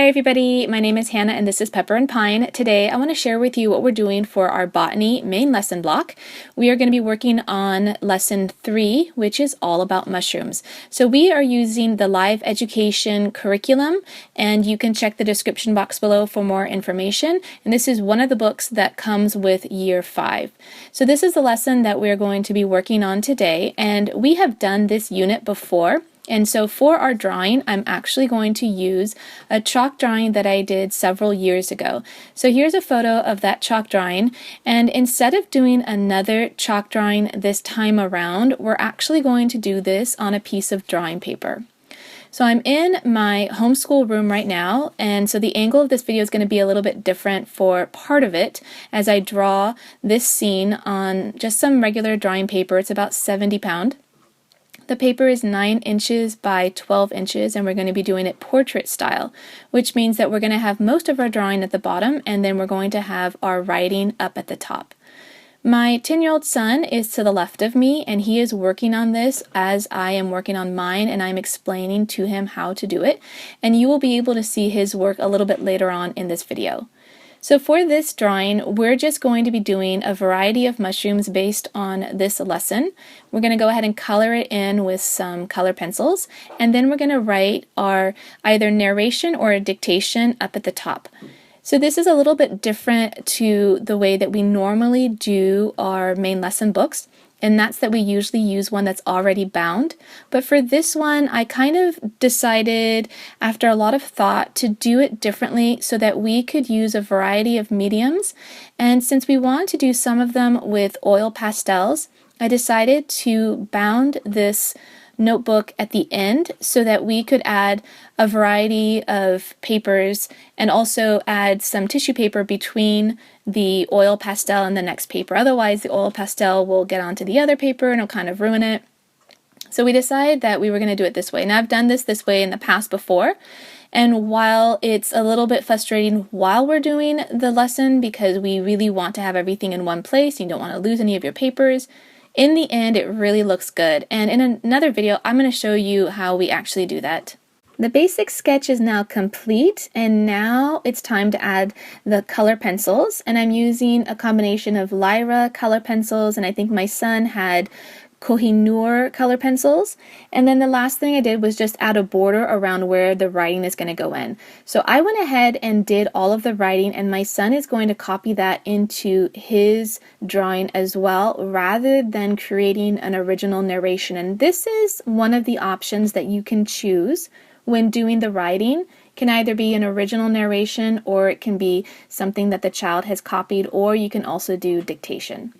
Hi everybody, my name is Hannah and this is Pepper and Pine. Today I want to share with you what we're doing for our Botany main lesson block. We are going to be working on lesson 3, which is all about mushrooms. So we are using the live education curriculum, and you can check the description box below for more information. And this is one of the books that comes with year 5. So this is the lesson that we're going to be working on today, and we have done this unit before. And so for our drawing, I'm actually going to use a chalk drawing that I did several years ago. So here's a photo of that chalk drawing, and instead of doing another chalk drawing this time around, we're actually going to do this on a piece of drawing paper. So I'm in my homeschool room right now, and so the angle of this video is going to be a little bit different for part of it as I draw this scene on just some regular drawing paper. It's about 70 pound. The paper is 9 inches by 12 inches, and we're going to be doing it portrait style, which means that we're going to have most of our drawing at the bottom, and then we're going to have our writing up at the top. My 10-year-old son is to the left of me, and he is working on this as I am working on mine, and I'm explaining to him how to do it, and you will be able to see his work a little bit later on in this video. So for this drawing, we're just going to be doing a variety of mushrooms based on this lesson. We're going to go ahead and color it in with some color pencils, and then we're going to write our either narration or a dictation up at the top. So this is a little bit different to the way that we normally do our main lesson books, and that's that we usually use one that's already bound. But for this one, I kind of decided after a lot of thought to do it differently so that we could use a variety of mediums. And since we want to do some of them with oil pastels, I decided to bound this notebook at the end so that we could add a variety of papers and also add some tissue paper between the oil pastel and the next paper. Otherwise, the oil pastel will get onto the other paper and it'll kind of ruin it. So we decided that we were going to do it this way. Now, I've done this way in the past before, and while it's a little bit frustrating while we're doing the lesson because we really want to have everything in one place, you don't want to lose any of your papers, in the end, it really looks good, and in another video, I'm going to show you how we actually do that. The basic sketch is now complete, and now it's time to add the color pencils, and I'm using a combination of Lyra color pencils, and I think my son had Kohinoor color pencils. And then the last thing I did was just add a border around where the writing is going to go in. So I went ahead and did all of the writing, and my son is going to copy that into his drawing as well, rather than creating an original narration. And this is one of the options that you can choose when doing the writing. It can either be an original narration, or it can be something that the child has copied, or you can also do dictation.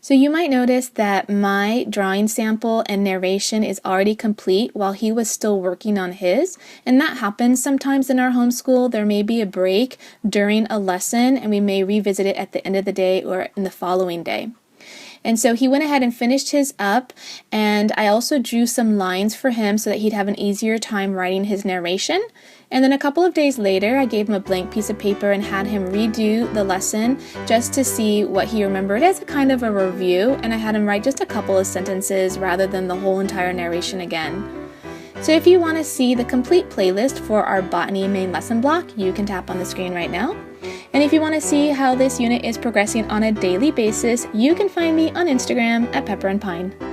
So you might notice that my drawing sample and narration is already complete while he was still working on his, and that happens sometimes in our homeschool. There may be a break during a lesson, and we may revisit it at the end of the day or in the following day. And so he went ahead and finished his up, and I also drew some lines for him so that he'd have an easier time writing his narration. And then a couple of days later, I gave him a blank piece of paper and had him redo the lesson just to see what he remembered as a kind of a review, and I had him write just a couple of sentences rather than the whole entire narration again. So if you want to see the complete playlist for our Botany main lesson block, you can tap on the screen right now. And if you want to see how this unit is progressing on a daily basis, you can find me on Instagram at Pepper and Pine.